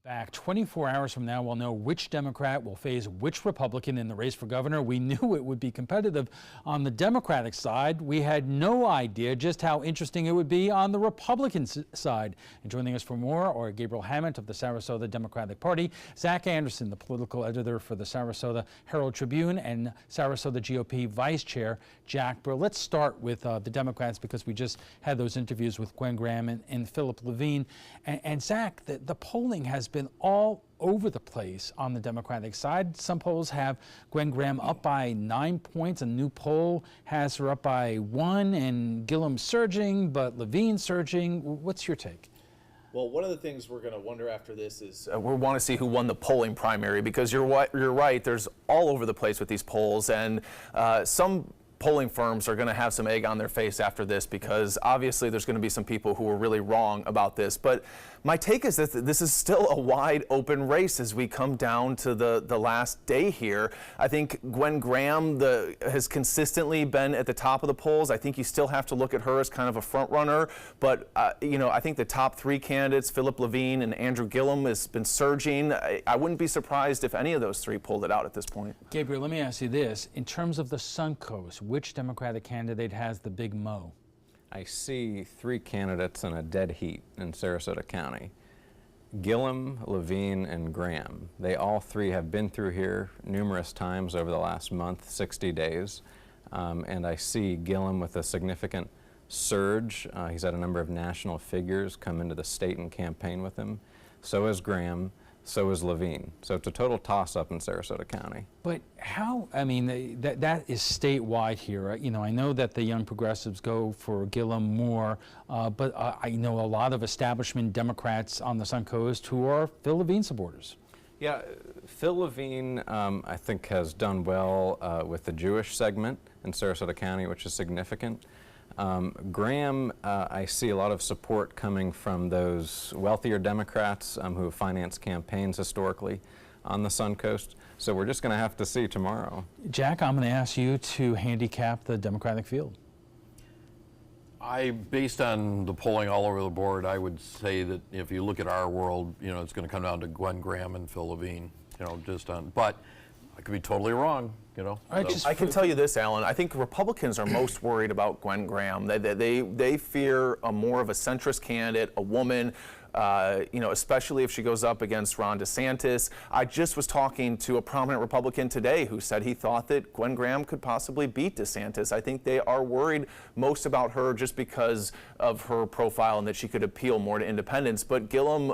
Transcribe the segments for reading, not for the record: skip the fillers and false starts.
Back 24 hours from now, we'll know which Democrat will face which Republican in the race for governor. We knew it would be competitive on the Democratic side. We had no idea just how interesting it would be on the Republican side. And joining us for more are Gabriel Hammond of the Sarasota Democratic Party, Zach Anderson, the political editor for the Sarasota Herald Tribune, and Sarasota GOP Vice Chair Jack Brill. Let's start with the Democrats because we just had those interviews with Gwen Graham and Philip Levine. And Zach, the polling has been all over the place on the Democratic side. Some polls have Gwen Graham up by 9 points. A new poll has her up by 1, and Gillum surging, but Levine surging. What's your take? Well, one of the things we're going to wonder after this is we want to see who won the polling primary, because you're right. There's all over the place with these polls, and some polling firms are going to have some egg on their face after this, because obviously there's going to be some people who are really wrong about this. But my take is that this is still a wide open race as we come down to the last day here. I think Gwen Graham has consistently been at the top of the polls. I think you still have to look at her as kind of a front runner. But, I think the top 3 candidates, Philip Levine and Andrew Gillum, has been surging. I wouldn't be surprised if any of those 3 pulled it out at this point. Gabriel, let me ask you this. In terms of the Suncoast, which Democratic candidate has the big mo? I see 3 candidates in a dead heat in Sarasota County. Gillum, Levine, and Graham. They all 3 have been through here numerous times over the last month, 60 days. And I see Gillum with a significant surge. He's had a number of national figures come into the state and campaign with him. So is Graham. So is Levine. So it's a total toss-up in Sarasota County. But how, that is statewide here. I know that the young progressives go for Gillum more, but I know a lot of establishment Democrats on the Suncoast who are Phil Levine supporters. Yeah, Phil Levine, I think, has done well with the Jewish segment in Sarasota County, which is significant. Graham, I see a lot of support coming from those wealthier Democrats who have financed campaigns historically on the Suncoast. So we're just going to have to see tomorrow. Jack, I'm going to ask you to handicap the Democratic field. Based on the polling all over the board, I would say that if you look at our world, it's going to come down to Gwen Graham and Phil Levine, but I could be totally wrong. I can tell you this, Alan. I think Republicans are most worried about Gwen Graham. They fear more of a centrist candidate, a woman, especially if she goes up against Ron DeSantis. I just was talking to a prominent Republican today who said he thought that Gwen Graham could possibly beat DeSantis. I think they are worried most about her just because of her profile and that she could appeal more to independents. But Gillum,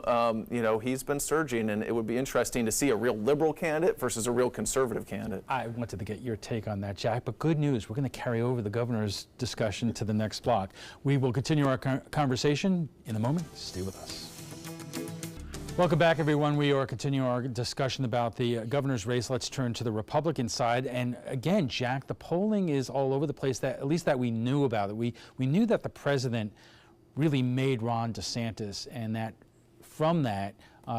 he's been surging, and it would be interesting to see a real liberal candidate versus a real conservative candidate. I wanted to get your take on that, Jack, but good news. We're going to carry over the governor's discussion to the next block. We will continue our conversation in a moment. Stay with us. Welcome back, everyone. We are continuing our discussion about the governor's race. Let's turn to the Republican side. And again, Jack, the polling is all over the place, at least that we knew about it. We knew that the president really made Ron DeSantis, and that from that,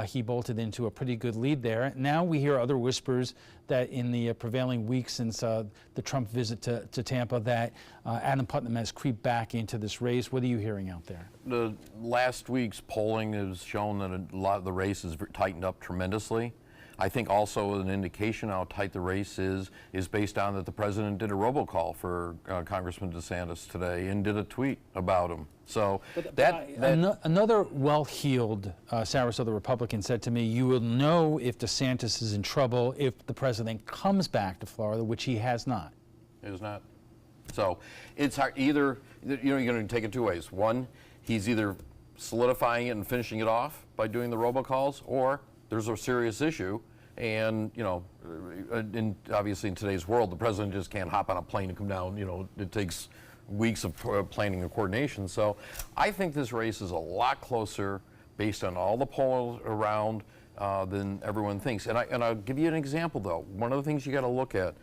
he bolted into a pretty good lead there. Now we hear other whispers that in the prevailing week since the Trump visit to Tampa, that Adam Putnam has creeped back into this race. What are you hearing out there? The last week's polling has shown that a lot of the race has tightened up tremendously. I think also an indication how tight the race is based on that the president did a robocall for Congressman DeSantis today and did a tweet about him. So another well-heeled Sarasota Republican said to me, "You will know if DeSantis is in trouble if the president comes back to Florida," which he has not. He has not. So it's hard. Either you're going to take it 2 ways. One, he's either solidifying it and finishing it off by doing the robocalls, or there's a serious issue, and obviously in today's world, the president just can't hop on a plane and come down. It takes weeks of planning and coordination. So I think this race is a lot closer based on all the polls around than everyone thinks. And I'll give you an example, though. One of the things you got to look at,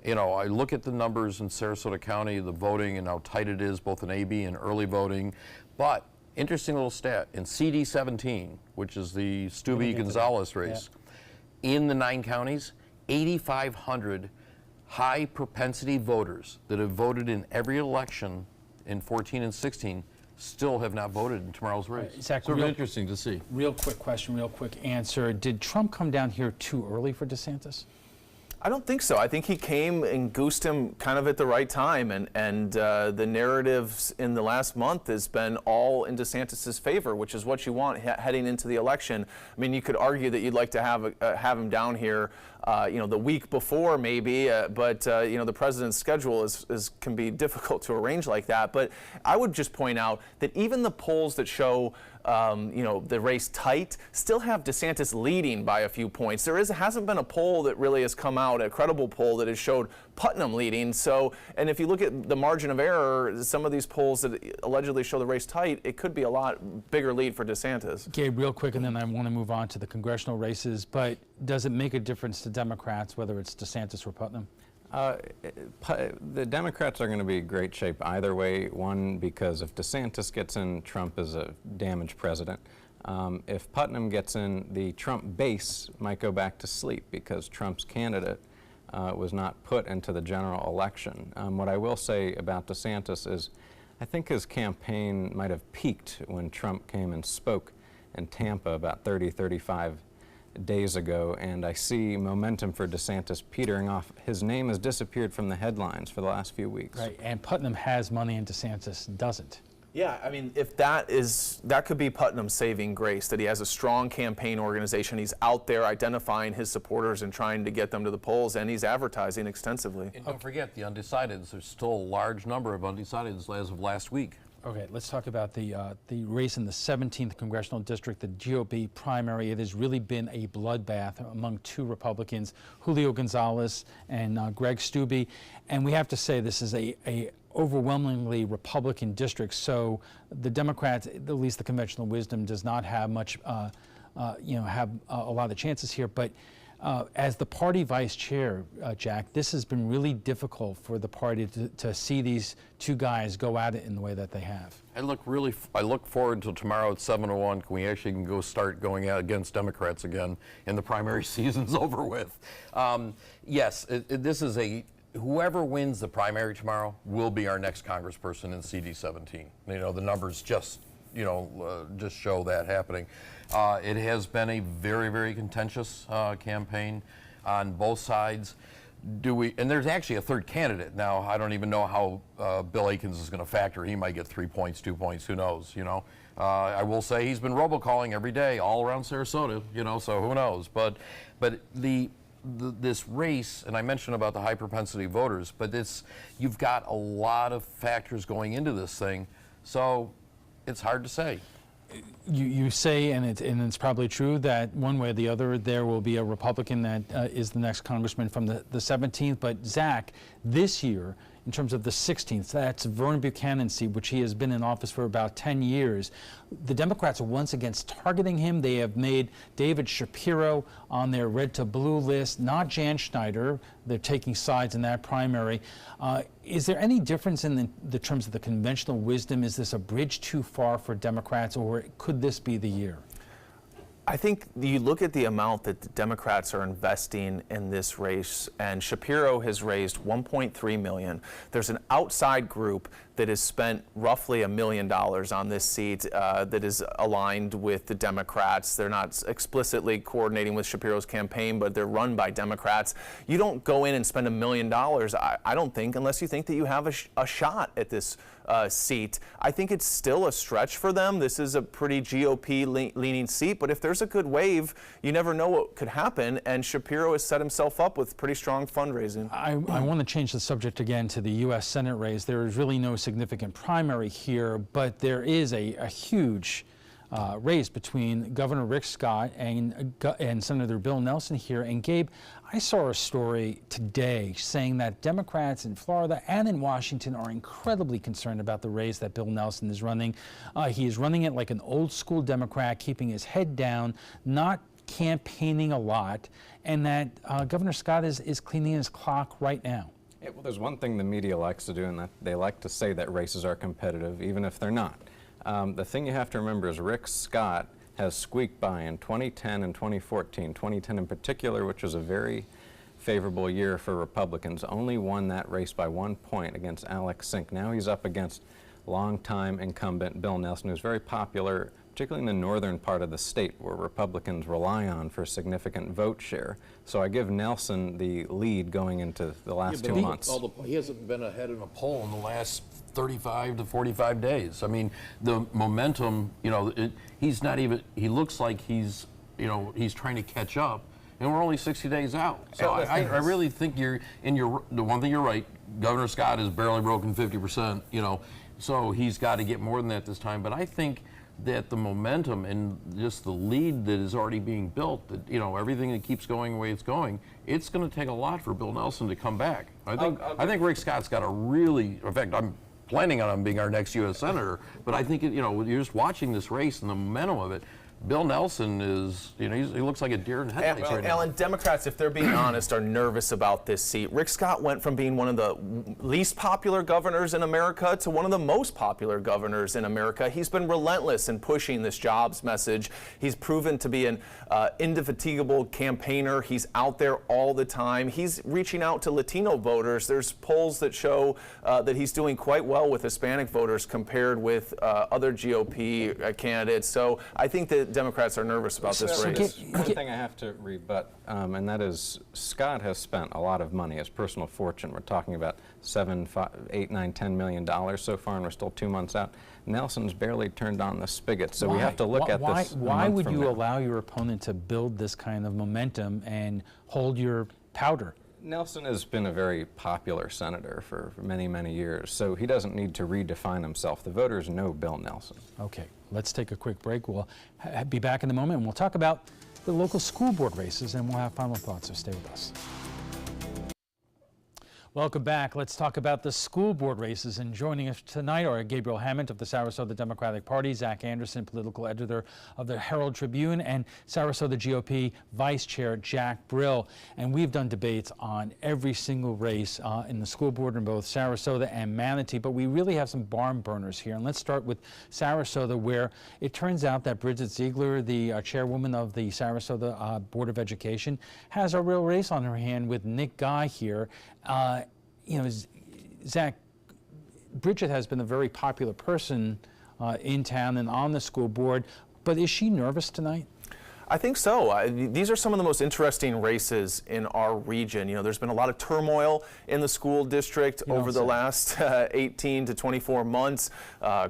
I look at the numbers in Sarasota County, the voting, and how tight it is, both in AB and early voting. But interesting little stat, in CD 17, which is the Stubbe-Gonzalez race, in the 9 counties, 8,500 high propensity voters that have voted in every election in 14 and 16 still have not voted in tomorrow's race. Zach, So it'll be real- interesting to see. Real quick question, real quick answer. Did Trump come down here too early for DeSantis? I don't think so. I think he came and goosed him kind of at the right time, and the narratives in the last month has been all in DeSantis' favor, which is what you want heading into the election. I mean, you could argue that you'd like to have him down here, the week before maybe, but the president's schedule can be difficult to arrange like that. But I would just point out that even the polls that show the race tight still have DeSantis leading by a few points. Hasn't been a poll that really has come out, a credible poll that has showed Putnam leading. So, and if you look at the margin of error, some of these polls that allegedly show the race tight, it could be a lot bigger lead for DeSantis. Gabe, real quick, and then I want to move on to the congressional races, but does it make a difference to Democrats whether it's DeSantis or Putnam? The Democrats are going to be in great shape either way. One, because if DeSantis gets in, Trump is a damaged president. If Putnam gets in, the Trump base might go back to sleep because Trump's candidate was not put into the general election. What I will say about DeSantis is I think his campaign might have peaked when Trump came and spoke in Tampa about 35 days ago, and I see momentum for DeSantis petering off. His name has disappeared from the headlines for the last few weeks. Right, and Putnam has money and DeSantis doesn't. Yeah, I mean, if that could be Putnam's saving grace, that he has a strong campaign organization. He's out there identifying his supporters and trying to get them to the polls, and he's advertising extensively. And don't forget the undecideds. There's still a large number of undecideds as of last week. Okay, let's talk about the race in the 17th congressional district, the GOP primary. It has really been a bloodbath among two Republicans, Julio Gonzalez and Greg Steube. And we have to say this is a overwhelmingly Republican district, so the Democrats, at least the conventional wisdom, does not have much, have a lot of chances here. But as the party vice chair, Jack, this has been really difficult for the party to see these two guys go at it in the way that they have. I look forward to tomorrow at 7:01. Can we actually go start going out against Democrats again, and the primary season's over with? Yes, this is whoever wins the primary tomorrow will be our next congressperson in CD17. The numbers just show that happening. It has been a very, very contentious campaign on both sides. And there's actually a third candidate now. I don't even know how Bill Akins is going to factor. He might get 3 points, 2 points. Who knows? I will say he's been robocalling every day all around Sarasota. So who knows? But this race, and I mentioned about the high propensity voters, but you've got a lot of factors going into this thing, so it's hard to say. You say, and it's probably true, that one way or the other there will be a Republican that is the next congressman from the 17th. But Zach, this year, in terms of the 16th, that's Vernon Buchanan's seat, which he has been in office for about 10 years. The Democrats are once again targeting him. They have made David Shapiro on their red to blue list, not Jan Schneider. They're taking sides in that primary. Is there any difference in the terms of the conventional wisdom? Is this a bridge too far for Democrats, or could this be the year? I think you look at the amount that the Democrats are investing in this race, and Shapiro has raised $1.3 million. There's an outside group that has spent roughly $1 million on this seat that is aligned with the Democrats. They're not explicitly coordinating with Shapiro's campaign, but they're run by Democrats. You don't go in and spend $1 million, I don't think, unless you think that you have a shot at this seat. I think it's still a stretch for them. This is a pretty GOP-leaning seat, but if there's a good wave, you never know what could happen, and Shapiro has set himself up with pretty strong fundraising. I want to change the subject again to the U.S. Senate race. There is really no significant primary here, but there is a huge race between Governor Rick Scott and Senator Bill Nelson here. And Gabe, I saw a story today saying that Democrats in Florida and in Washington are incredibly concerned about the race that Bill Nelson is running. He is running it like an old school Democrat, keeping his head down, not campaigning a lot, and that Governor Scott is cleaning his clock right now. Yeah, well, there's one thing the media likes to do, and that they like to say that races are competitive, even if they're not. The thing you have to remember is Rick Scott has squeaked by in 2010 and 2014. 2010 in particular, which was a very favorable year for Republicans, only won that race by 1 point against Alex Sink. Now he's up against longtime incumbent Bill Nelson, who's very popular, particularly in the northern part of the state where Republicans rely on for significant vote share. So I give Nelson the lead going into the last 2 months. He hasn't been ahead in a poll in the last 35 to 45 days. I mean, the momentum, you know, he's not even, he looks like he's, you know, he's trying to catch up, and we're only 60 days out. So I really think the one thing you're right, Governor Scott has barely broken 50%, you know, so he's got to get more than that this time. But I think that the momentum and just the lead that is already being built, that, you know, everything that keeps going the way it's going, it's going to take a lot for Bill Nelson to come back. I think Rick Scott's got a really, in fact, I'm planning on him being our next U.S. Senator, but I think, you know, you're just watching this race and the momentum of it. Bill Nelson is, you know, he looks like a deer in headlights right now. Alan, Democrats, if they're being honest, are nervous about this seat. Rick Scott went from being one of the least popular governors in America to one of the most popular governors in America. He's been relentless in pushing this jobs message. He's proven to be an indefatigable campaigner. He's out there all the time. He's reaching out to Latino voters. There's polls that show that he's doing quite well with Hispanic voters compared with other GOP candidates. So I think that Democrats are nervous about this race. One thing I have to rebut, and that is Scott has spent a lot of money, his personal fortune. We're talking about $7, $5, $8, $9, $10 million so far, and we're still 2 months out. Nelson's barely turned on the spigot, so we have to look at this. Why would you allow your opponent to build this kind of momentum and hold your powder? Nelson has been a very popular senator for many, many years, so he doesn't need to redefine himself. The voters know Bill Nelson. Okay, let's take a quick break. We'll be back in a moment, and we'll talk about the local school board races, and we'll have final thoughts, so stay with us. Welcome back. Let's talk about the school board races. And joining us tonight are Gabriel Hammond of the Sarasota Democratic Party, Zach Anderson, political editor of the Herald Tribune, and Sarasota GOP Vice Chair Jack Brill. And we've done debates on every single race in the school board in both Sarasota and Manatee, but we really have some barn burners here. And let's start with Sarasota, where it turns out that Bridget Ziegler, the chairwoman of the Sarasota Board of Education, has a real race on her hand with Nick Guy here. You know, Zach, Bridget has been a very popular person in town and on the school board, but is she nervous tonight? I think so. These are some of the most interesting races in our region. You know, there's been a lot of turmoil in the school district over the last 18 to 24 months.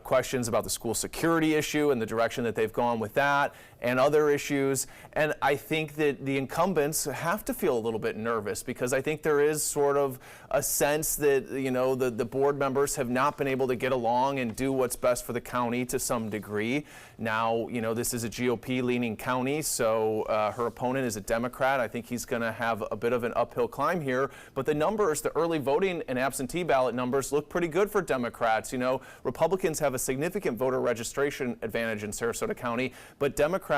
Questions about the school security issue and the direction that they've gone with that, and other issues. And I think that the incumbents have to feel a little bit nervous, because I think there is sort of a sense that, you know, the board members have not been able to get along and do what's best for the county to some degree. Now, you know, this is a GOP-leaning county, so her opponent is a Democrat. I think he's going to have a bit of an uphill climb here. But the numbers, the early voting and absentee ballot numbers, look pretty good for Democrats. You know, Republicans have a significant voter registration advantage in Sarasota County, but Democrats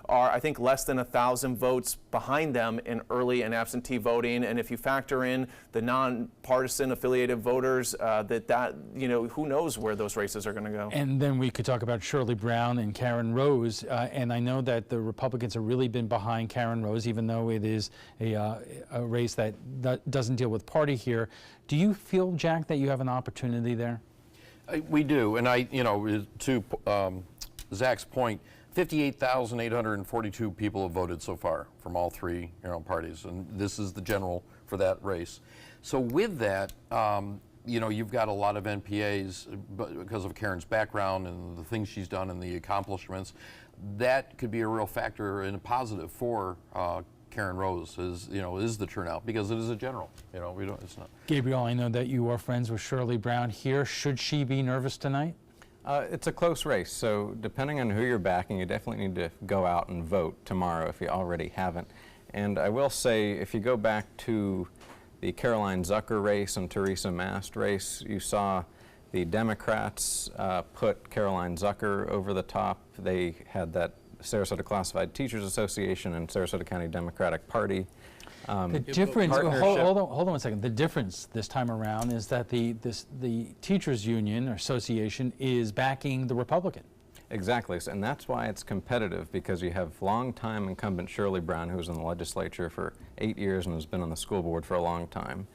are, I think, less than 1,000 votes behind them in early and absentee voting. And if you factor in the nonpartisan affiliated voters, you know, who knows where those races are going to go. And then we could talk about Shirley Brown and Karen Rose. And I know that the Republicans have really been behind Karen Rose, even though it is a race that doesn't deal with party here. Do you feel, Jack, that you have an opportunity there? We do, and you know, to Zach's point, 58,842 people have voted so far from all three, you know, parties, and this is the general for that race. So with that, you know, you've got a lot of NPAs because of Karen's background and the things she's done and the accomplishments. That could be a real factor and a positive for Karen Rose, is the turnout, because it is a general. You know, it's not. Gabriel, I know that you are friends with Shirley Brown here. Should she be nervous tonight? It's a close race, so depending on who you're backing, you definitely need to go out and vote tomorrow if you already haven't. And I will say, if you go back to the Caroline Zucker race and Teresa Mast race, you saw the Democrats put Caroline Zucker over the top. They had that Sarasota Classified Teachers Association and Sarasota County Democratic Party. The difference, hold on a second. The difference this time around is that the teachers union or association is backing the Republican. Exactly, and that's why it's competitive, because you have longtime incumbent Shirley Brown, who was in the legislature for 8 years and has been on the school board for a long time,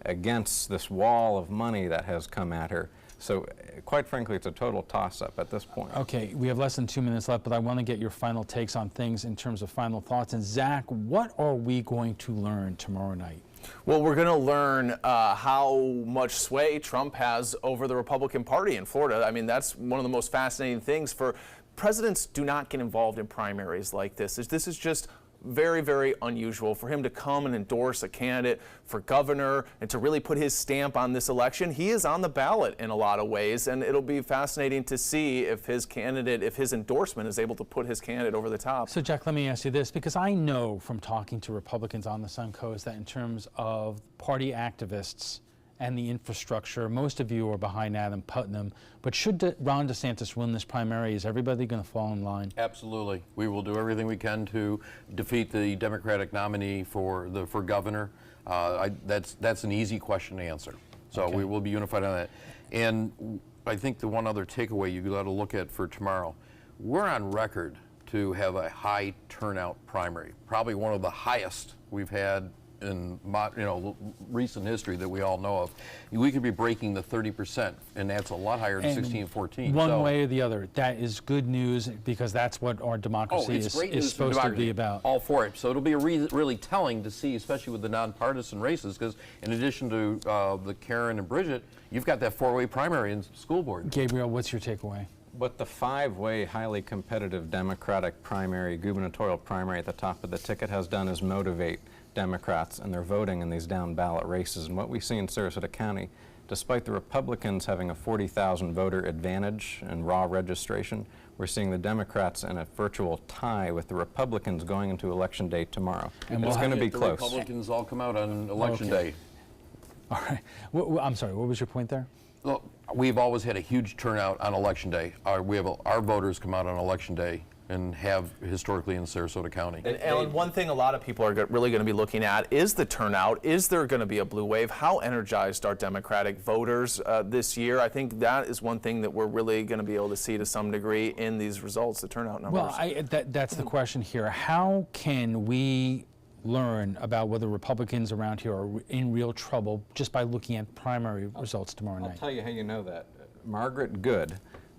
against this wall of money that has come at her. So quite frankly, it's a total toss-up at this point. Okay, we have less than 2 minutes left, but I want to get your final takes on things in terms of final thoughts. And Zach, what are we going to learn tomorrow night? Well, we're going to learn how much sway Trump has over the Republican Party in Florida. I mean, that's one of the most fascinating things. For presidents do not get involved in primaries like this. This is just very, very unusual for him to come and endorse a candidate for governor and to really put his stamp on this election. He is on the ballot in a lot of ways, and it'll be fascinating to see if his candidate, if his endorsement is able to put his candidate over the top. So, Jack, let me ask you this, because I know from talking to Republicans on the Sun Coast that in terms of party activists and the infrastructure, most of you are behind Adam Putnam. But should Ron DeSantis win this primary, is everybody going to fall in line? Absolutely. We will do everything we can to defeat the Democratic nominee for governor. That's an easy question to answer. So we will be unified on that. And I think the one other takeaway you got to look at for tomorrow, we're on record to have a high turnout primary, probably one of the highest we've had in recent history that we all know of. We could be breaking the 30%, and that's a lot higher than 16 and 14. One way or the other, that is good news, because that's what our democracy is supposed to be about. All for it. So it'll be really telling to see, especially with the nonpartisan races, because in addition to the Karen and Bridget, you've got that four-way primary in school board. Gabriel, what's your takeaway? What the five-way, highly competitive Democratic primary, gubernatorial primary at the top of the ticket has done is motivate Democrats, and they're voting in these down-ballot races. And what we see in Sarasota County, despite the Republicans having a 40,000 voter advantage in raw registration, we're seeing the Democrats in a virtual tie with the Republicans going into Election Day tomorrow. And it's going to be close. The Republicans all come out on Election Day. All right. I'm sorry, what was your point there? Look, we've always had a huge turnout on Election Day. Our voters come out on Election Day and have historically in Sarasota County. And Alan, one thing a lot of people are really going to be looking at is the turnout. Is there going to be a blue wave? How energized are Democratic voters this year? I think that is one thing that we're really going to be able to see to some degree in these results, the turnout numbers. Well, that's the question here. How can we learn about whether Republicans around here are in real trouble just by looking at primary results tomorrow night? I'll tell you how you know that. Margaret Good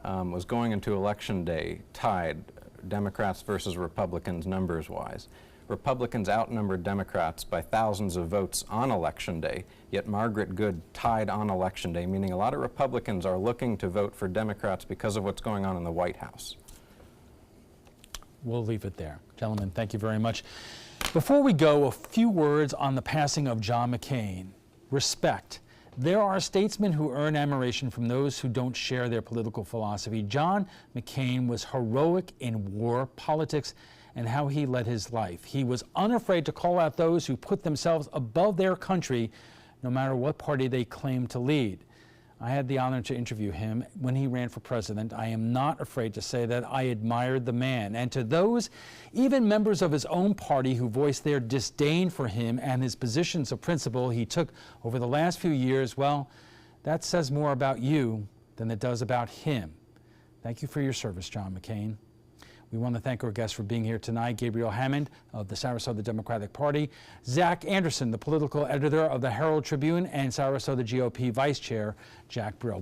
was going into Election Day tied Democrats versus Republicans numbers-wise. Republicans outnumbered Democrats by thousands of votes on Election Day, yet Margaret Good tied on Election Day, meaning a lot of Republicans are looking to vote for Democrats because of what's going on in the White House. We'll leave it there. Gentlemen, thank you very much. Before we go, a few words on the passing of John McCain. Respect. There are statesmen who earn admiration from those who don't share their political philosophy. John McCain was heroic in war, politics, and how he led his life. He was unafraid to call out those who put themselves above their country, no matter what party they claimed to lead. I had the honor to interview him when he ran for president. I am not afraid to say that I admired the man. And to those, even members of his own party, who voiced their disdain for him and his positions of principle he took over the last few years, well, that says more about you than it does about him. Thank you for your service, John McCain. We want to thank our guests for being here tonight: Gabriel Hammond of the Sarasota Democratic Party, Zach Anderson, the political editor of the Herald Tribune, and Sarasota GOP Vice Chair Jack Brill.